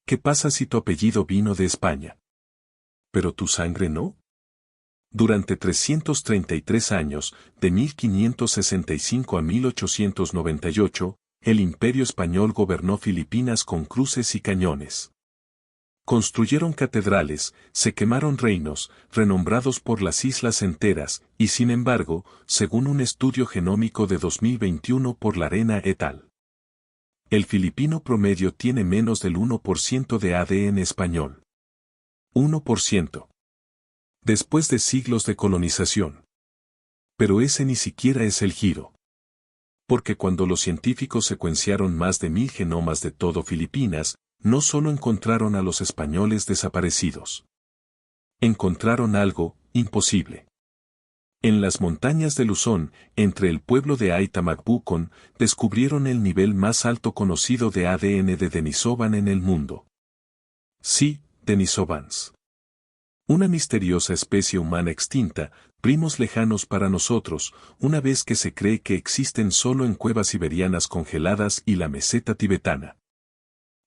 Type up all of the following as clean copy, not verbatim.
¿Qué pasa si tu apellido vino de España? ¿Pero tu sangre no? Durante 333 años, de 1565 a 1898, el Imperio Español gobernó Filipinas con cruces y cañones. Construyeron catedrales, se quemaron reinos, renombrados por las islas enteras, y sin embargo, según un estudio genómico de 2021 por Larena et al. El filipino promedio tiene menos del 1% de ADN español. 1%. Después de siglos de colonización. Pero ese ni siquiera es el giro. Porque cuando los científicos secuenciaron más de 1000 genomas de todo Filipinas, no solo encontraron a los españoles desaparecidos. Encontraron algo imposible. En las montañas de Luzón, entre el pueblo de Aitamagbucón, descubrieron el nivel más alto conocido de ADN de Denisovan en el mundo. Sí, Denisovans. Una misteriosa especie humana extinta, primos lejanos para nosotros, una vez que se cree que existen solo en cuevas siberianas congeladas y la meseta tibetana.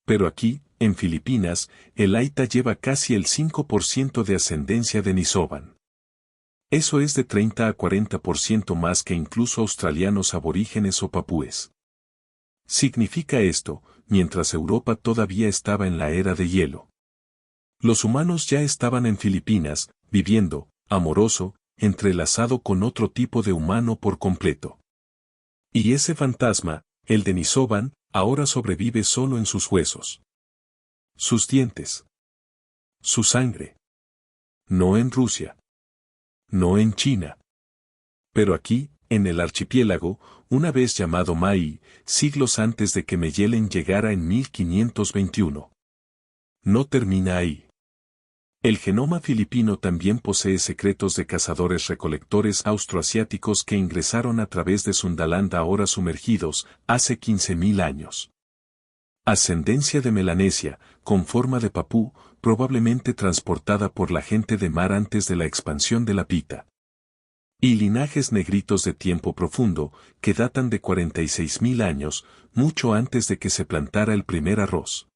Pero aquí, en Filipinas, el Aita lleva casi el 5% de ascendencia Denisovan. Eso es de 30 a 40% más que incluso australianos aborígenes o papúes. Significa esto, mientras Europa todavía estaba en la era de hielo. Los humanos ya estaban en Filipinas, viviendo, amoroso, entrelazado con otro tipo de humano por completo. Y ese fantasma, el Denisovan, ahora sobrevive solo en sus huesos. Sus dientes. Su sangre. No en Rusia. No en China. Pero aquí, en el archipiélago, una vez llamado Mai, siglos antes de que Meyelen llegara en 1521. No termina ahí. El genoma filipino también posee secretos de cazadores-recolectores austroasiáticos que ingresaron a través de Sundaland ahora sumergidos, hace 15.000 años. Ascendencia de Melanesia, con forma de papú, probablemente transportada por la gente de mar antes de la expansión de la pita. Y linajes negritos de tiempo profundo, que datan de 46.000 años, mucho antes de que se plantara el primer arroz.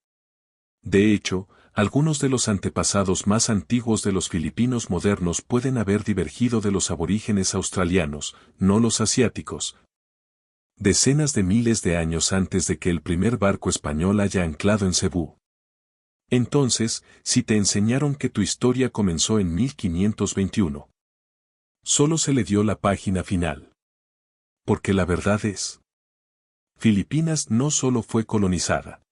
De hecho, algunos de los antepasados más antiguos de los filipinos modernos pueden haber divergido de los aborígenes australianos, no los asiáticos. Decenas de miles de años antes de que el primer barco español haya anclado en Cebú. Entonces, si te enseñaron que tu historia comenzó en 1521, solo se le dio la página final. Porque la verdad es, Filipinas no solo fue colonizada.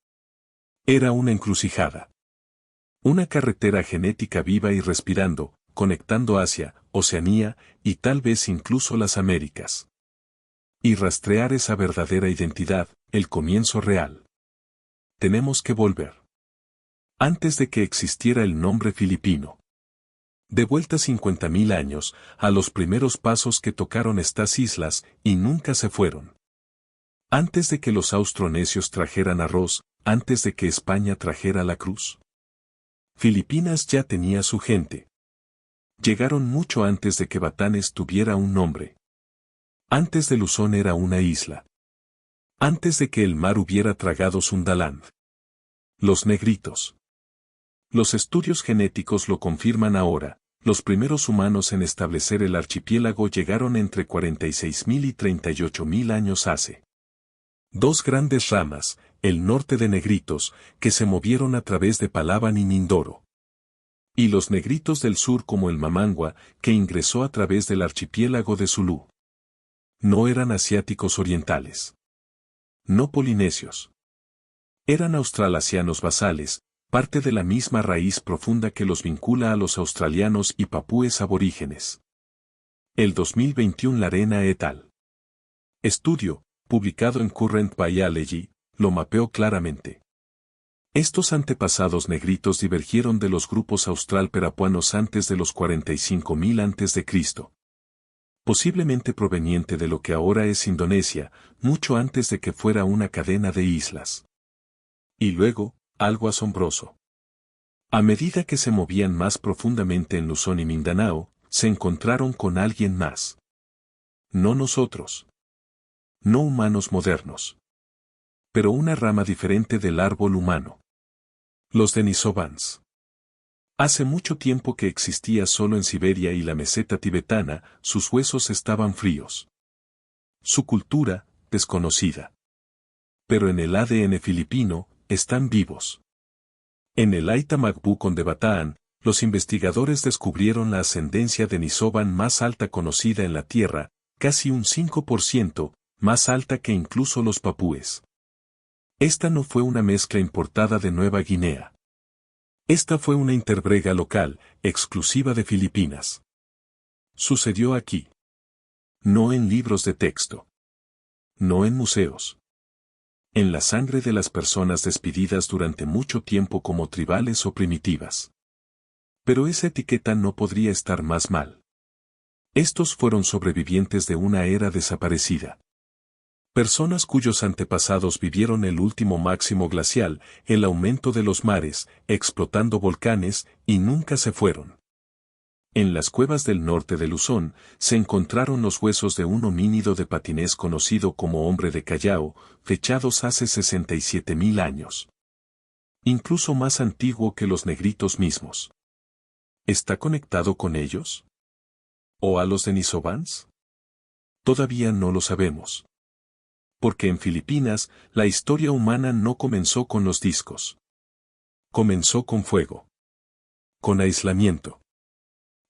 Era una encrucijada. Una carretera genética viva y respirando, conectando Asia, Oceanía, y tal vez incluso las Américas. Y rastrear esa verdadera identidad, el comienzo real. Tenemos que volver. Antes de que existiera el nombre filipino. De vuelta 50.000 años, a los primeros pasos que tocaron estas islas, y nunca se fueron. Antes de que los austronesios trajeran arroz, antes de que España trajera la cruz. Filipinas ya tenía su gente. Llegaron mucho antes de que Batanes tuviera un nombre. Antes de Luzón era una isla. Antes de que el mar hubiera tragado Sundaland. Los negritos. Los estudios genéticos lo confirman ahora, los primeros humanos en establecer el archipiélago llegaron entre 46.000 y 38.000 años hace. Dos grandes ramas, el norte de negritos, que se movieron a través de Palawan y Mindoro. Y los negritos del sur como el Mamangua, que ingresó a través del archipiélago de Zulú. No eran asiáticos orientales. No polinesios. Eran australasianos basales, parte de la misma raíz profunda que los vincula a los australianos y papúes aborígenes. El 2021 Larena et al. Estudio, publicado en Current Biology, lo mapeó claramente. Estos antepasados negritos divergieron de los grupos austral-perapuanos antes de los 45.000 a.C. Posiblemente proveniente de lo que ahora es Indonesia, mucho antes de que fuera una cadena de islas. Y luego, algo asombroso. A medida que se movían más profundamente en Luzón y Mindanao, se encontraron con alguien más. No nosotros. No humanos modernos. Pero una rama diferente del árbol humano. Los Denisovans. Hace mucho tiempo que existía solo en Siberia y la meseta tibetana, sus huesos estaban fríos. Su cultura, desconocida. Pero en el ADN filipino, están vivos. En el Aita Magbu de Bataan, los investigadores descubrieron la ascendencia denisovan más alta conocida en la Tierra, casi un 5%, más alta que incluso los papúes. Esta no fue una mezcla importada de Nueva Guinea. Esta fue una interbrega local, exclusiva de Filipinas. Sucedió aquí. No en libros de texto. No en museos. En la sangre de las personas despedidas durante mucho tiempo como tribales o primitivas. Pero esa etiqueta no podría estar más mal. Estos fueron sobrevivientes de una era desaparecida. Personas cuyos antepasados vivieron el último máximo glacial, el aumento de los mares, explotando volcanes, y nunca se fueron. En las cuevas del norte de Luzón, se encontraron los huesos de un homínido de patinés conocido como hombre de Callao, fechados hace 67.000 años. Incluso más antiguo que los negritos mismos. ¿Está conectado con ellos? ¿O a los Denisovans? Todavía no lo sabemos. Porque en Filipinas, la historia humana no comenzó con los discos. Comenzó con fuego. Con aislamiento.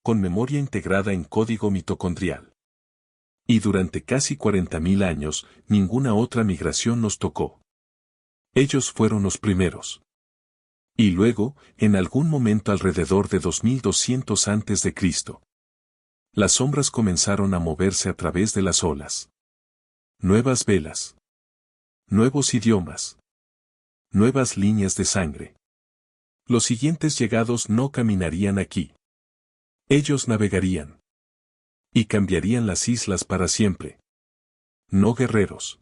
Con memoria integrada en código mitocondrial. Y durante casi 40.000 años, ninguna otra migración nos tocó. Ellos fueron los primeros. Y luego, en algún momento alrededor de 2200 a.C., las sombras comenzaron a moverse a través de las olas. Nuevas velas. Nuevos idiomas. Nuevas líneas de sangre. Los siguientes llegados no caminarían aquí. Ellos navegarían. Y cambiarían las islas para siempre. No guerreros.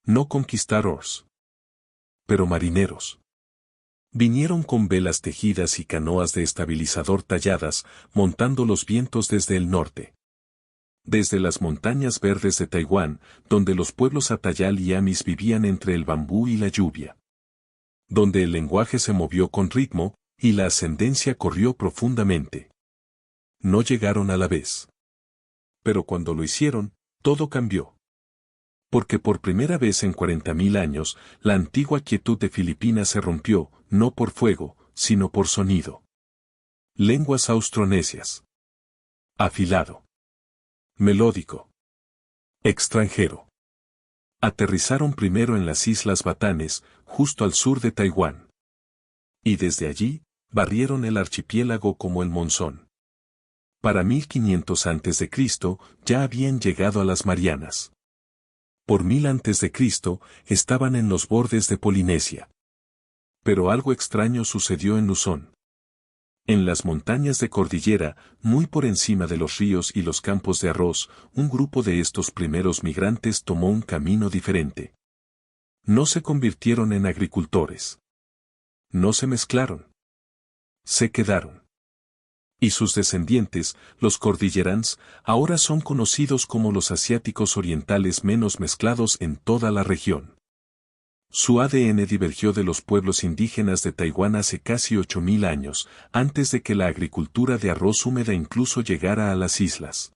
No conquistadores. Pero marineros. Vinieron con velas tejidas y canoas de estabilizador talladas, montando los vientos desde el norte. Desde las montañas verdes de Taiwán, donde los pueblos Atayal y Amis vivían entre el bambú y la lluvia. Donde el lenguaje se movió con ritmo, y la ascendencia corrió profundamente. No llegaron a la vez. Pero cuando lo hicieron, todo cambió. Porque por primera vez en 40.000 años, la antigua quietud de Filipinas se rompió, no por fuego, sino por sonido. Lenguas austronesias. Afilado. Melódico. Extranjero. Aterrizaron primero en las Islas Batanes, justo al sur de Taiwán. Y desde allí, barrieron el archipiélago como el monzón. Para 1500 a.C. ya habían llegado a las Marianas. Por 1000 a.C. estaban en los bordes de Polinesia. Pero algo extraño sucedió en Luzón. En las montañas de cordillera, muy por encima de los ríos y los campos de arroz, un grupo de estos primeros migrantes tomó un camino diferente. No se convirtieron en agricultores. No se mezclaron. Se quedaron. Y sus descendientes, los cordillerans, ahora son conocidos como los asiáticos orientales menos mezclados en toda la región. Su ADN divergió de los pueblos indígenas de Taiwán hace casi 8.000 años, antes de que la agricultura de arroz húmeda incluso llegara a las islas.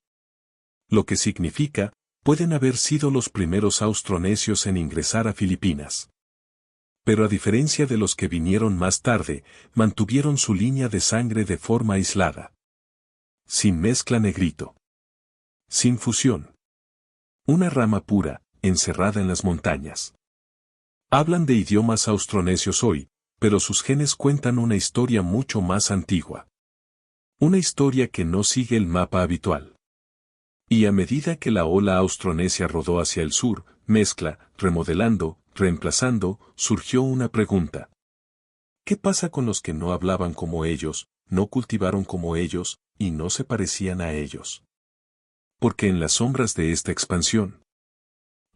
Lo que significa, pueden haber sido los primeros austronesios en ingresar a Filipinas. Pero a diferencia de los que vinieron más tarde, mantuvieron su línea de sangre de forma aislada. Sin mezcla negrito. Sin fusión. Una rama pura, encerrada en las montañas. Hablan de idiomas austronesios hoy, pero sus genes cuentan una historia mucho más antigua. Una historia que no sigue el mapa habitual. Y a medida que la ola austronesia rodó hacia el sur, mezcla, remodelando, reemplazando, surgió una pregunta. ¿Qué pasa con los que no hablaban como ellos, no cultivaron como ellos, y no se parecían a ellos? Porque en las sombras de esta expansión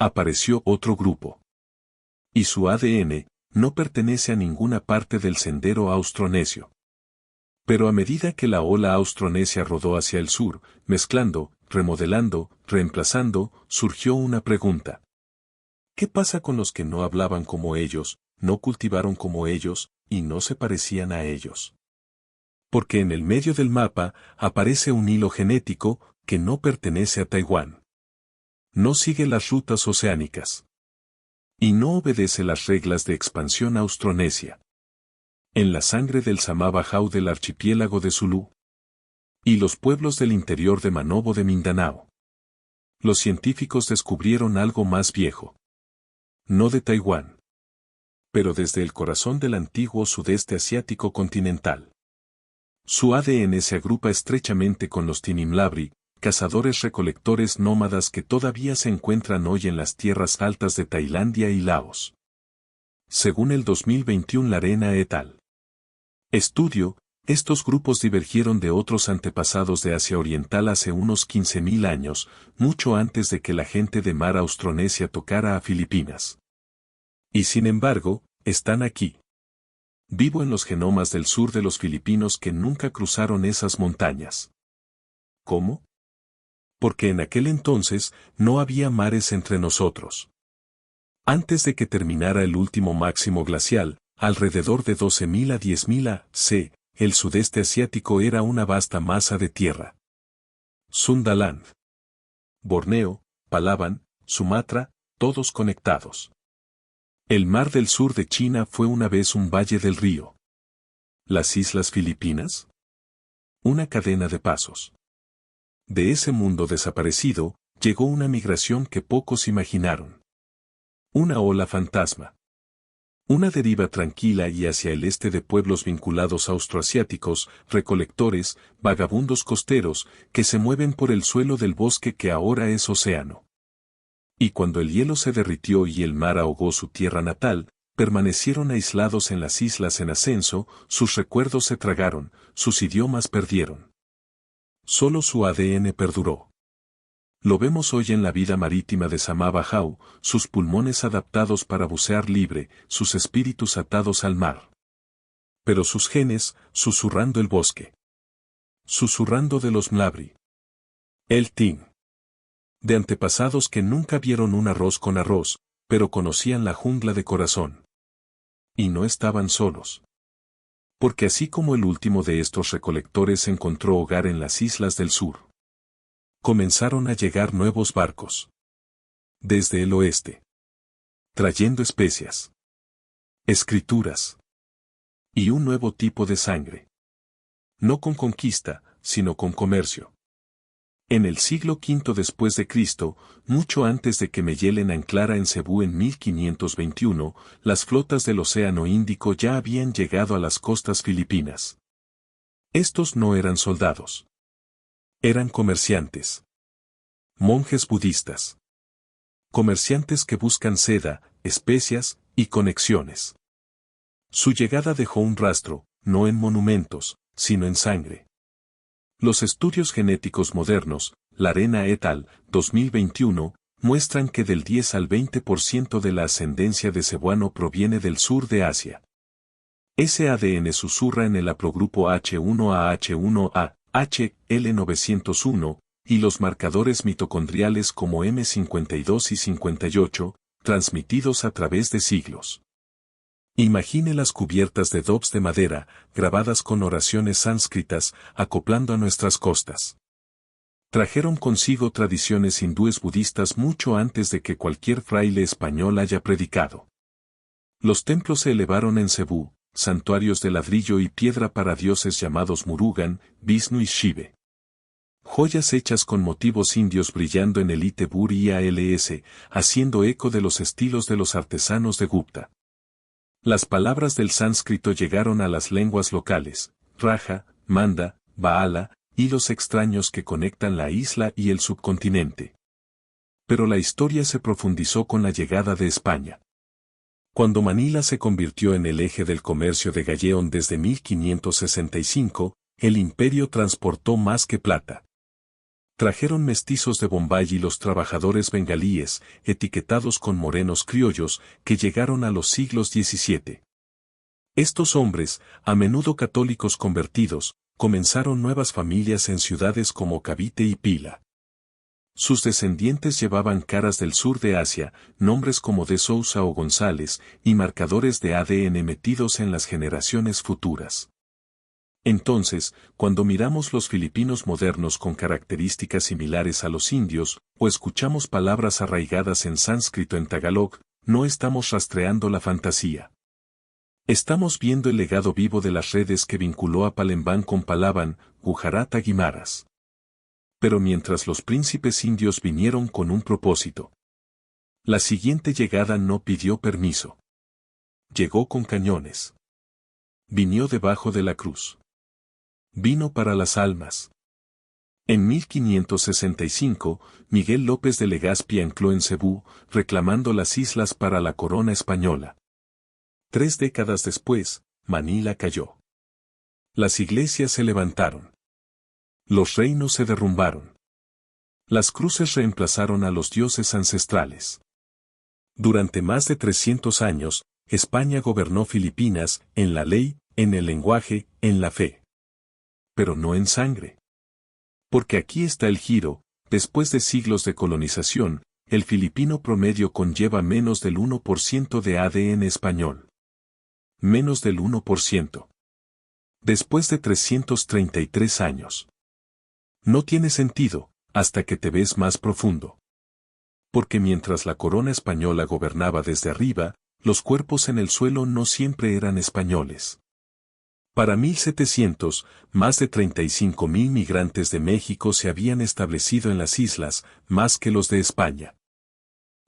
apareció otro grupo. Y su ADN no pertenece a ninguna parte del sendero austronesio. Pero a medida que la ola austronesia rodó hacia el sur, mezclando, remodelando, reemplazando, surgió una pregunta. ¿Qué pasa con los que no hablaban como ellos, no cultivaron como ellos, y no se parecían a ellos. Porque en el medio del mapa aparece un hilo genético que no pertenece a Taiwán. No sigue las rutas oceánicas. Y no obedece las reglas de expansión austronesia. En la sangre del Samá-Bajau del archipiélago de Zulú. Y los pueblos del interior de Manobo de Mindanao. Los científicos descubrieron algo más viejo. No de Taiwán. Pero desde el corazón del antiguo sudeste asiático continental. Su ADN se agrupa estrechamente con los Tinimlabri, cazadores-recolectores nómadas que todavía se encuentran hoy en las tierras altas de Tailandia y Laos. Según el 2021 Larena et al. Estudio, estos grupos divergieron de otros antepasados de Asia Oriental hace unos 15.000 años, mucho antes de que la gente de mar Austronesia tocara a Filipinas. Y sin embargo, están aquí. Vivo en los genomas del sur de los filipinos que nunca cruzaron esas montañas. ¿Cómo? Porque en aquel entonces no había mares entre nosotros. Antes de que terminara el último máximo glacial, alrededor de 12.000 a 10.000 a.C., el sudeste asiático era una vasta masa de tierra. Sundaland, Borneo, Palawan, Sumatra, todos conectados. El mar del sur de China fue una vez un valle del río. ¿Las islas Filipinas? Una cadena de pasos. De ese mundo desaparecido, llegó una migración que pocos imaginaron. Una ola fantasma. Una deriva tranquila y hacia el este de pueblos vinculados austroasiáticos, recolectores, vagabundos costeros, que se mueven por el suelo del bosque que ahora es océano. Y cuando el hielo se derritió y el mar ahogó su tierra natal, permanecieron aislados en las islas en ascenso, sus recuerdos se tragaron, sus idiomas perdieron. Solo su ADN perduró. Lo vemos hoy en la vida marítima de Samá-Bajau, sus pulmones adaptados para bucear libre, sus espíritus atados al mar. Pero sus genes, susurrando el bosque. Susurrando de los Mlabri. El Tin. De antepasados que nunca vieron un arroz con arroz, pero conocían la jungla de corazón. Y no estaban solos. Porque así como el último de estos recolectores encontró hogar en las islas del sur, comenzaron a llegar nuevos barcos. Desde el oeste. Trayendo especias. Escrituras. Y un nuevo tipo de sangre. No con conquista, sino con comercio. En el siglo V después de Cristo, mucho antes de que Magellan anclara en Cebú en 1521, las flotas del Océano Índico ya habían llegado a las costas filipinas. Estos no eran soldados. Eran comerciantes. Monjes budistas. Comerciantes que buscan seda, especias y conexiones. Su llegada dejó un rastro, no en monumentos, sino en sangre. Los estudios genéticos modernos, Larena et al. 2021, muestran que del 10 al 20% de la ascendencia de cebuano proviene del sur de Asia. Ese ADN susurra en el haplogrupo H1A H1A, HL901, y los marcadores mitocondriales como M52 y 58, transmitidos a través de siglos. Imagine las cubiertas de dobs de madera, grabadas con oraciones sánscritas, acoplando a nuestras costas. Trajeron consigo tradiciones hindúes budistas mucho antes de que cualquier fraile español haya predicado. Los templos se elevaron en Cebú, santuarios de ladrillo y piedra para dioses llamados Murugan, Vishnu y Shive. Joyas hechas con motivos indios brillando en el Itebur IALS, haciendo eco de los estilos de los artesanos de Gupta. Las palabras del sánscrito llegaron a las lenguas locales, Raja, Manda, Baala, hilos extraños que conectan la isla y el subcontinente. Pero la historia se profundizó con la llegada de España. Cuando Manila se convirtió en el eje del comercio de Galleón desde 1565, el imperio transportó más que plata. Trajeron mestizos de Bombay y los trabajadores bengalíes, etiquetados con morenos criollos, que llegaron a los siglos XVII. Estos hombres, a menudo católicos convertidos, comenzaron nuevas familias en ciudades como Cavite y Pila. Sus descendientes llevaban caras del sur de Asia, nombres como de Sousa o González, y marcadores de ADN metidos en las generaciones futuras. Entonces, cuando miramos los filipinos modernos con características similares a los indios, o escuchamos palabras arraigadas en sánscrito en tagalog, no estamos rastreando la fantasía. Estamos viendo el legado vivo de las redes que vinculó a Palembang con Palaban, Gujarat a Guimaras. Pero mientras los príncipes indios vinieron con un propósito. La siguiente llegada no pidió permiso. Llegó con cañones. Vinió debajo de la cruz. Vino para las almas. En 1565, Miguel López de Legazpi ancló en Cebú, reclamando las islas para la corona española. 3 décadas después, Manila cayó. Las iglesias se levantaron. Los reinos se derrumbaron. Las cruces reemplazaron a los dioses ancestrales. Durante más de 300 años, España gobernó Filipinas, en la ley, en el lenguaje, en la fe. Pero no en sangre. Porque aquí está el giro, después de siglos de colonización, el filipino promedio conlleva menos del 1% de ADN español. Menos del 1%. Después de 333 años. No tiene sentido, hasta que te ves más profundo. Porque mientras la corona española gobernaba desde arriba, los cuerpos en el suelo no siempre eran españoles. Para 1700, más de 35.000 migrantes de México se habían establecido en las islas, más que los de España.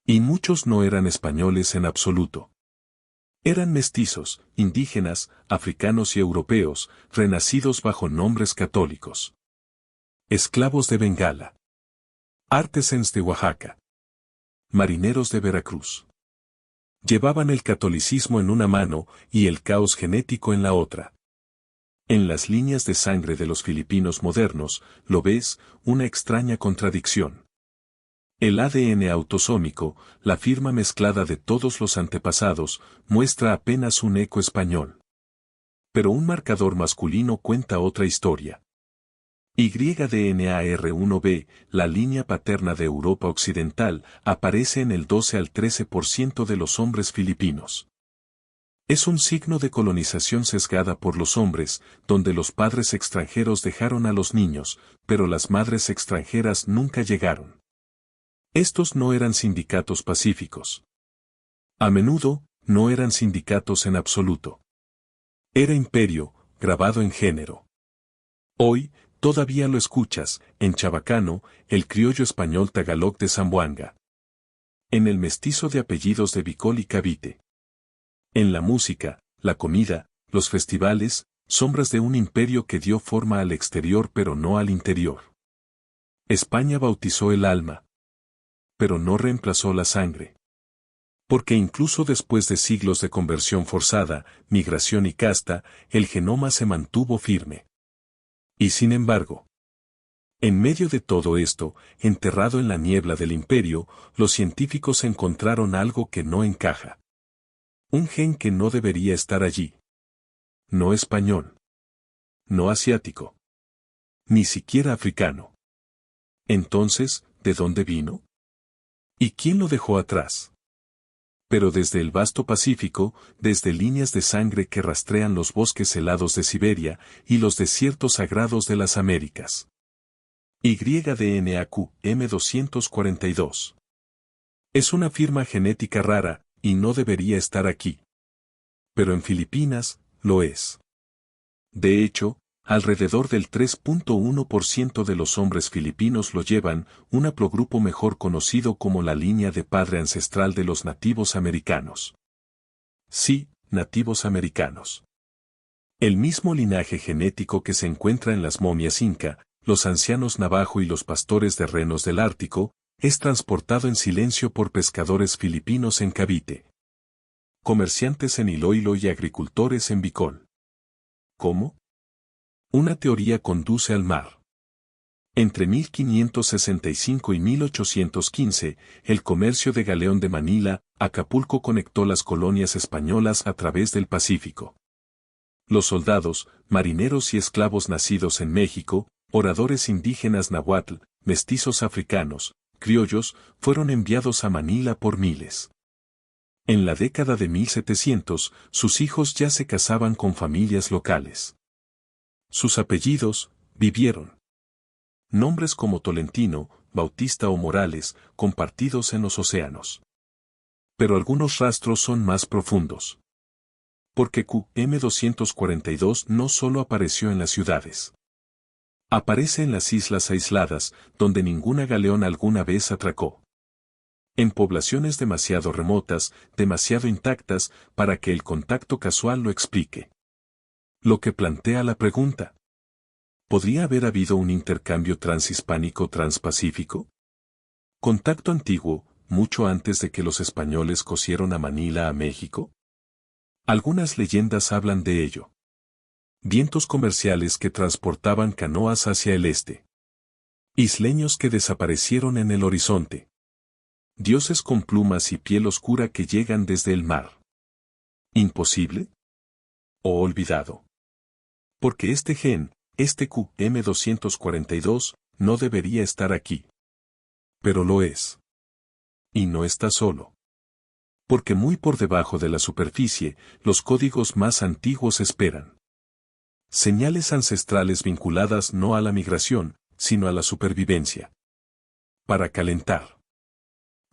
Y muchos no eran españoles en absoluto. Eran mestizos, indígenas, africanos y europeos, renacidos bajo nombres católicos. Esclavos de Bengala. Artesans de Oaxaca. Marineros de Veracruz. Llevaban el catolicismo en una mano y el caos genético en la otra. En las líneas de sangre de los filipinos modernos, lo ves, una extraña contradicción. El ADN autosómico, la firma mezclada de todos los antepasados, muestra apenas un eco español. Pero un marcador masculino cuenta otra historia. YDNAR1B, la línea paterna de Europa Occidental, aparece en el 12 al 13% de los hombres filipinos. Es un signo de colonización sesgada por los hombres, donde los padres extranjeros dejaron a los niños, pero las madres extranjeras nunca llegaron. Estos no eran sindicatos pacíficos. A menudo, no eran sindicatos en absoluto. Era imperio, grabado en género. Hoy, todavía lo escuchas, en chabacano, el criollo español tagalog de Zamboanga. En el mestizo de apellidos de Bicol y Cavite. En la música, la comida, los festivales, sombras de un imperio que dio forma al exterior pero no al interior. España bautizó el alma. Pero no reemplazó la sangre. Porque incluso después de siglos de conversión forzada, migración y casta, el genoma se mantuvo firme. Y sin embargo, en medio de todo esto, enterrado en la niebla del imperio, los científicos encontraron algo que no encaja. Un gen que no debería estar allí. No español. No asiático. Ni siquiera africano. Entonces, ¿de dónde vino? ¿Y quién lo dejó atrás? Pero desde el vasto Pacífico, desde líneas de sangre que rastrean los bosques helados de Siberia y los desiertos sagrados de las Américas. YDNAQ M242. Es una firma genética rara, y no debería estar aquí. Pero en Filipinas, lo es. De hecho, alrededor del 3.1% de los hombres filipinos lo llevan, un haplogrupo mejor conocido como la línea de padre ancestral de los nativos americanos. Sí, nativos americanos. El mismo linaje genético que se encuentra en las momias inca, los ancianos navajo y los pastores de renos del Ártico, es transportado en silencio por pescadores filipinos en Cavite. Comerciantes en Iloilo y agricultores en Bicol. ¿Cómo? Una teoría conduce al mar. Entre 1565 y 1815, el comercio de galeón de Manila, Acapulco conectó las colonias españolas a través del Pacífico. Los soldados, marineros y esclavos nacidos en México, oradores indígenas nahuatl, mestizos africanos, criollos, fueron enviados a Manila por miles. En la década de 1700, sus hijos ya se casaban con familias locales. Sus apellidos, vivieron. Nombres como Tolentino, Bautista o Morales, compartidos en los océanos. Pero algunos rastros son más profundos. Porque QM-242 no solo apareció en las ciudades. Aparece en las islas aisladas, donde ninguna galeón alguna vez atracó. En poblaciones demasiado remotas, demasiado intactas, para que el contacto casual lo explique. Lo que plantea la pregunta: ¿podría haber habido un intercambio transhispánico-transpacífico? ¿Contacto antiguo, mucho antes de que los españoles cosieron a Manila a México? Algunas leyendas hablan de ello. Vientos comerciales que transportaban canoas hacia el este. Isleños que desaparecieron en el horizonte. Dioses con plumas y piel oscura que llegan desde el mar. ¿Imposible? ¿O olvidado? Porque este gen, este QM-242, no debería estar aquí. Pero lo es. Y no está solo. Porque muy por debajo de la superficie, los códigos más antiguos esperan. Señales ancestrales vinculadas no a la migración, sino a la supervivencia. Para calentar.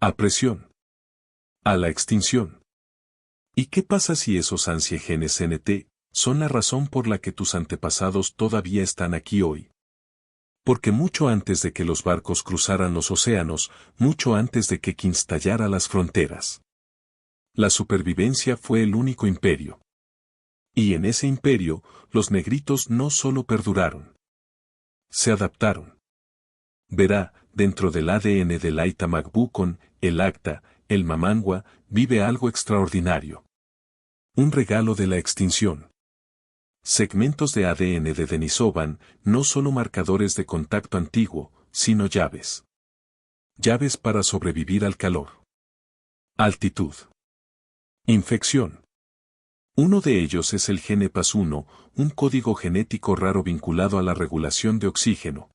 A presión. A la extinción. ¿Y qué pasa si esos ansiegenes NT son la razón por la que tus antepasados todavía están aquí hoy? Porque mucho antes de que los barcos cruzaran los océanos, mucho antes de que Kings tallara las fronteras, la supervivencia fue el único imperio. Y en ese imperio, los negritos no solo perduraron. Se adaptaron. Verá, dentro del ADN del Aita Macbucon, el Acta, el Mamangua, vive algo extraordinario. Un regalo de la extinción. Segmentos de ADN de Denisovan, no solo marcadores de contacto antiguo, sino llaves. Llaves para sobrevivir al calor. Altitud. Infección. Uno de ellos es el gen EPAS1, un código genético raro vinculado a la regulación de oxígeno.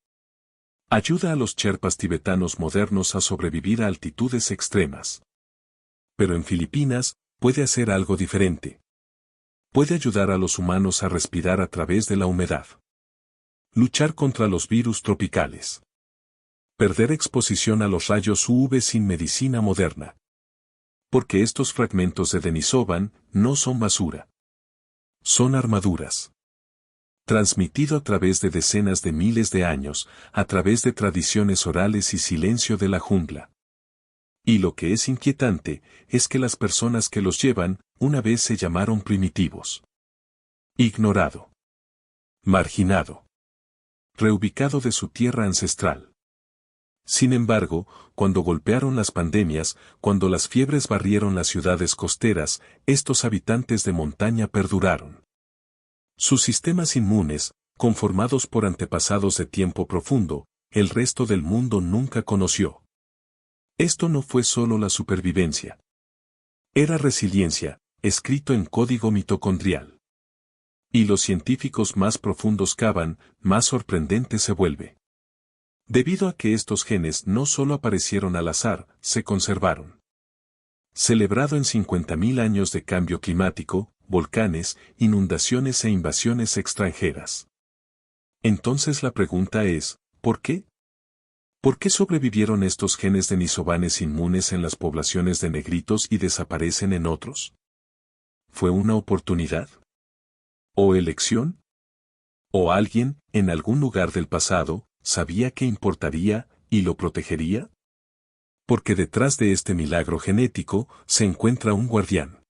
Ayuda a los Sherpas tibetanos modernos a sobrevivir a altitudes extremas. Pero en Filipinas, puede hacer algo diferente. Puede ayudar a los humanos a respirar a través de la humedad. Luchar contra los virus tropicales. Perder exposición a los rayos UV sin medicina moderna. Porque estos fragmentos de Denisovan no son basura. Son armaduras. Transmitido a través de decenas de miles de años, a través de tradiciones orales y silencio de la jungla. Y lo que es inquietante, es que las personas que los llevan, una vez se llamaron primitivos. Ignorado. Marginado. Reubicado de su tierra ancestral. Sin embargo, cuando golpearon las pandemias, cuando las fiebres barrieron las ciudades costeras, estos habitantes de montaña perduraron. Sus sistemas inmunes, conformados por antepasados de tiempo profundo, el resto del mundo nunca conoció. Esto no fue solo la supervivencia. Era resiliencia, escrito en código mitocondrial. Y los científicos más profundos cavan, más sorprendente se vuelve. Debido a que estos genes no solo aparecieron al azar, se conservaron. Celebrado en 50.000 años de cambio climático, volcanes, inundaciones e invasiones extranjeras. Entonces la pregunta es, ¿por qué? ¿Por qué sobrevivieron estos genes denisovanes inmunes en las poblaciones de negritos y desaparecen en otros? ¿Fue una oportunidad? ¿O elección? ¿O alguien, en algún lugar del pasado, sabía que importaría, y lo protegería? Porque detrás de este milagro genético, se encuentra un guardián.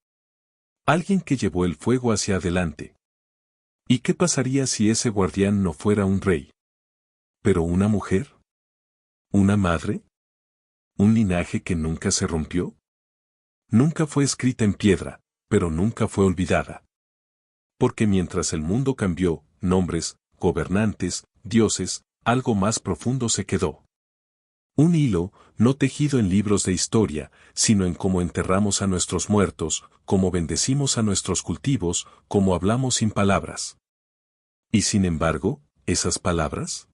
Alguien que llevó el fuego hacia adelante. ¿Y qué pasaría si ese guardián no fuera un rey? ¿Pero una mujer? ¿Una madre? ¿Un linaje que nunca se rompió? Nunca fue escrita en piedra, pero nunca fue olvidada. Porque mientras el mundo cambió, nombres, gobernantes, dioses, algo más profundo se quedó. Un hilo, no tejido en libros de historia, sino en cómo enterramos a nuestros muertos, cómo bendecimos a nuestros cultivos, cómo hablamos sin palabras. Y sin embargo, ¿esas palabras?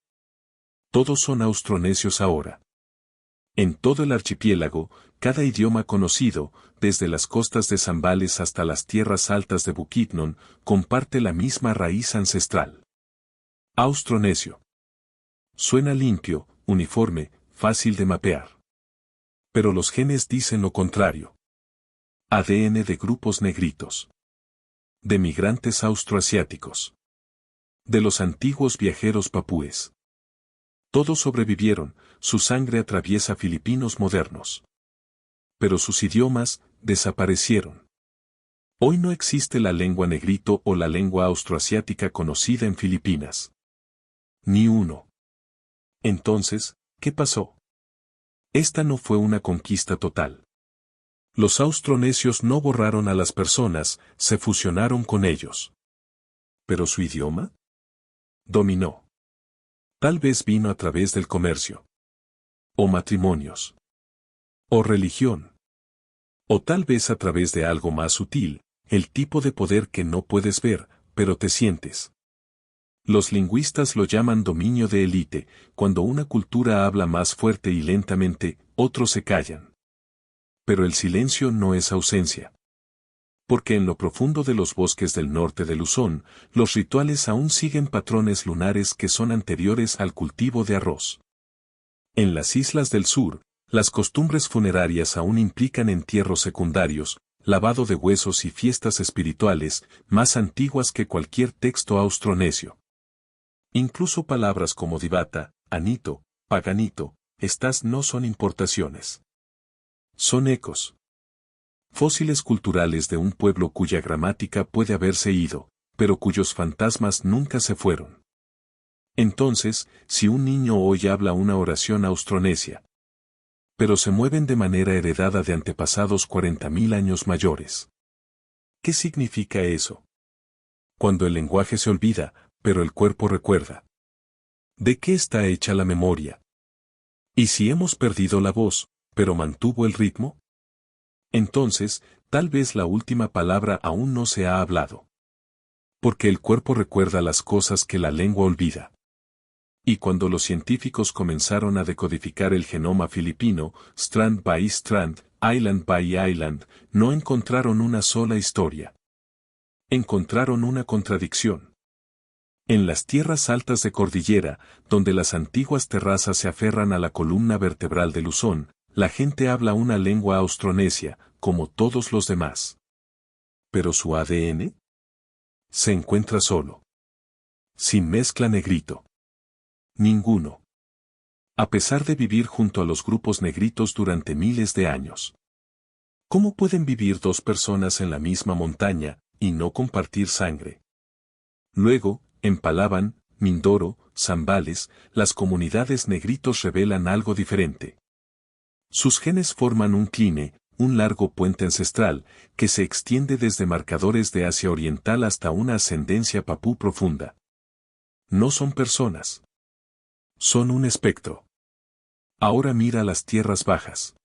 Todos son austronesios ahora. En todo el archipiélago, cada idioma conocido, desde las costas de Zambales hasta las tierras altas de Bukidnon, comparte la misma raíz ancestral. Austronesio. Suena limpio, uniforme, fácil de mapear. Pero los genes dicen lo contrario. ADN de grupos negritos. De migrantes austroasiáticos. De los antiguos viajeros papúes. Todos sobrevivieron, su sangre atraviesa filipinos modernos. Pero sus idiomas desaparecieron. Hoy no existe la lengua negrito o la lengua austroasiática conocida en Filipinas. Ni uno. Entonces, ¿qué pasó? Esta no fue una conquista total. Los austronesios no borraron a las personas, se fusionaron con ellos. ¿Pero su idioma? Dominó. Tal vez vino a través del comercio. O matrimonios. O religión. O tal vez a través de algo más sutil, el tipo de poder que no puedes ver, pero te sientes. Los lingüistas lo llaman dominio de élite, cuando una cultura habla más fuerte y lentamente, otros se callan. Pero el silencio no es ausencia. Porque en lo profundo de los bosques del norte de Luzón, los rituales aún siguen patrones lunares que son anteriores al cultivo de arroz. En las islas del sur, las costumbres funerarias aún implican entierros secundarios, lavado de huesos y fiestas espirituales, más antiguas que cualquier texto austronesio. Incluso palabras como divata, anito, paganito, estas no son importaciones. Son ecos. Fósiles culturales de un pueblo cuya gramática puede haberse ido, pero cuyos fantasmas nunca se fueron. Entonces, si un niño hoy habla una oración austronesia, pero se mueven de manera heredada de antepasados 40.000 años mayores. ¿Qué significa eso? Cuando el lenguaje se olvida, pero el cuerpo recuerda. ¿De qué está hecha la memoria? ¿Y si hemos perdido la voz, pero mantuvo el ritmo? Entonces, tal vez la última palabra aún no se ha hablado. Porque el cuerpo recuerda las cosas que la lengua olvida. Y cuando los científicos comenzaron a decodificar el genoma filipino, strand by strand, island by island, no encontraron una sola historia. Encontraron una contradicción. En las tierras altas de cordillera, donde las antiguas terrazas se aferran a la columna vertebral de Luzón, la gente habla una lengua austronesia, como todos los demás. ¿Pero su ADN? Se encuentra solo. Sin mezcla negrito. Ninguno. A pesar de vivir junto a los grupos negritos durante miles de años. ¿Cómo pueden vivir dos personas en la misma montaña, y no compartir sangre? Luego, en Palawan, Mindoro, Zambales, las comunidades negritos revelan algo diferente. Sus genes forman un cline, un largo puente ancestral, que se extiende desde marcadores de Asia Oriental hasta una ascendencia papú profunda. No son personas. Son un espectro. Ahora mira las tierras bajas.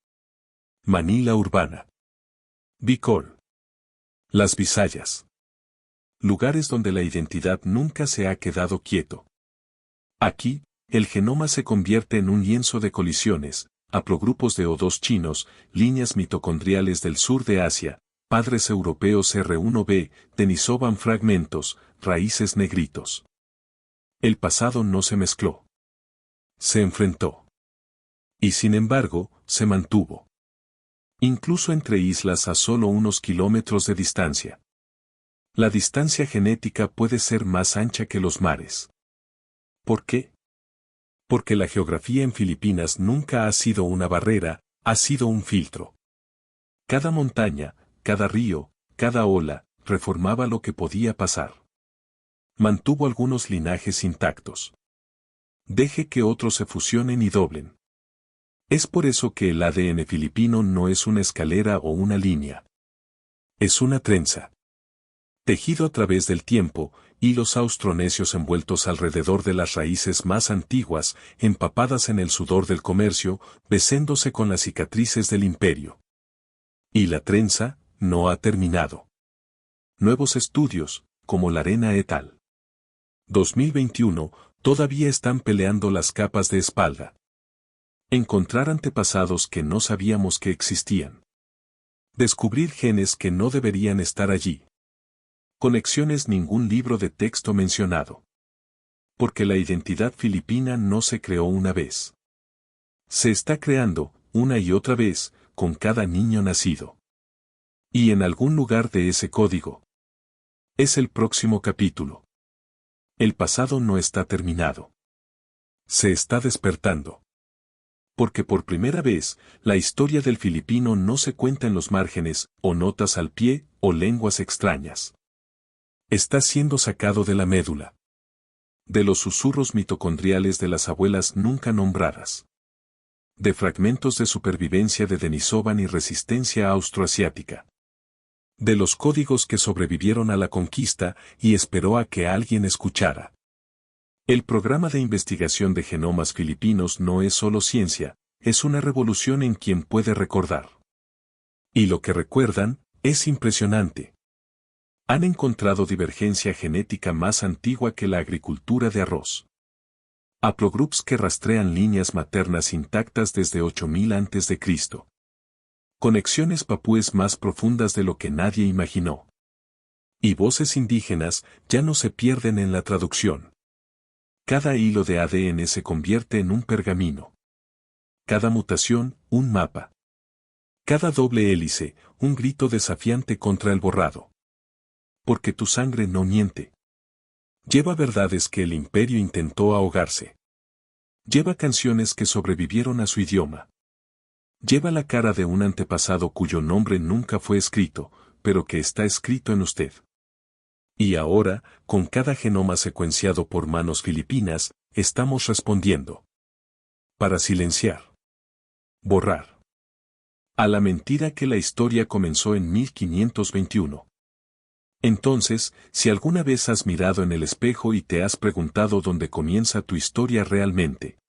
Manila urbana. Bicol. Las Visayas. Lugares donde la identidad nunca se ha quedado quieto. Aquí, el genoma se convierte en un lienzo de colisiones, haplogrupos de O2 chinos, líneas mitocondriales del sur de Asia, padres europeos R1b, Denisovan fragmentos, raíces negritos. El pasado no se mezcló. Se enfrentó. Y sin embargo, se mantuvo. Incluso entre islas a solo unos kilómetros de distancia. La distancia genética puede ser más ancha que los mares. ¿Por qué? Porque la geografía en Filipinas nunca ha sido una barrera, ha sido un filtro. Cada montaña, cada río, cada ola, reformaba lo que podía pasar. Mantuvo algunos linajes intactos. Deje que otros se fusionen y doblen. Es por eso que el ADN filipino no es una escalera o una línea. Es una trenza. Tejido a través del tiempo, hilos austronesios envueltos alrededor de las raíces más antiguas, empapadas en el sudor del comercio, besándose con las cicatrices del imperio. Y la trenza no ha terminado. Nuevos estudios, como la arena et al. 2021, todavía están peleando las capas de espalda. Encontrar antepasados que no sabíamos que existían. Descubrir genes que no deberían estar allí. Conexiones ningún libro de texto mencionado. Porque la identidad filipina no se creó una vez. Se está creando, una y otra vez, con cada niño nacido. Y en algún lugar de ese código. Es el próximo capítulo. El pasado no está terminado. Se está despertando. Porque por primera vez, la historia del filipino no se cuenta en los márgenes, o notas al pie, o lenguas extrañas. Está siendo sacado de la médula. De los susurros mitocondriales de las abuelas nunca nombradas. De fragmentos de supervivencia de Denisovan y resistencia austroasiática. De los códigos que sobrevivieron a la conquista y esperó a que alguien escuchara. El programa de investigación de genomas filipinos no es solo ciencia, es una revolución en quien puede recordar. Y lo que recuerdan, es impresionante. Han encontrado divergencia genética más antigua que la agricultura de arroz. Haplogroups que rastrean líneas maternas intactas desde 8000 a.C. Conexiones papúes más profundas de lo que nadie imaginó. Y voces indígenas ya no se pierden en la traducción. Cada hilo de ADN se convierte en un pergamino. Cada mutación, un mapa. Cada doble hélice, un grito desafiante contra el borrado. Porque tu sangre no miente. Lleva verdades que el imperio intentó ahogarse. Lleva canciones que sobrevivieron a su idioma. Lleva la cara de un antepasado cuyo nombre nunca fue escrito, pero que está escrito en usted. Y ahora, con cada genoma secuenciado por manos filipinas, estamos respondiendo. Para silenciar. Borrar. A la mentira que la historia comenzó en 1521. Entonces, si alguna vez has mirado en el espejo y te has preguntado dónde comienza tu historia realmente.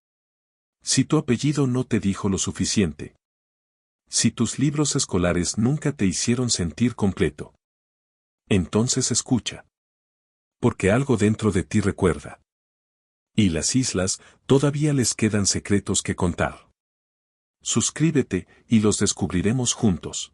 Si tu apellido no te dijo lo suficiente. Si tus libros escolares nunca te hicieron sentir completo. Entonces escucha. Porque algo dentro de ti recuerda. Y las islas, todavía les quedan secretos que contar. Suscríbete y los descubriremos juntos.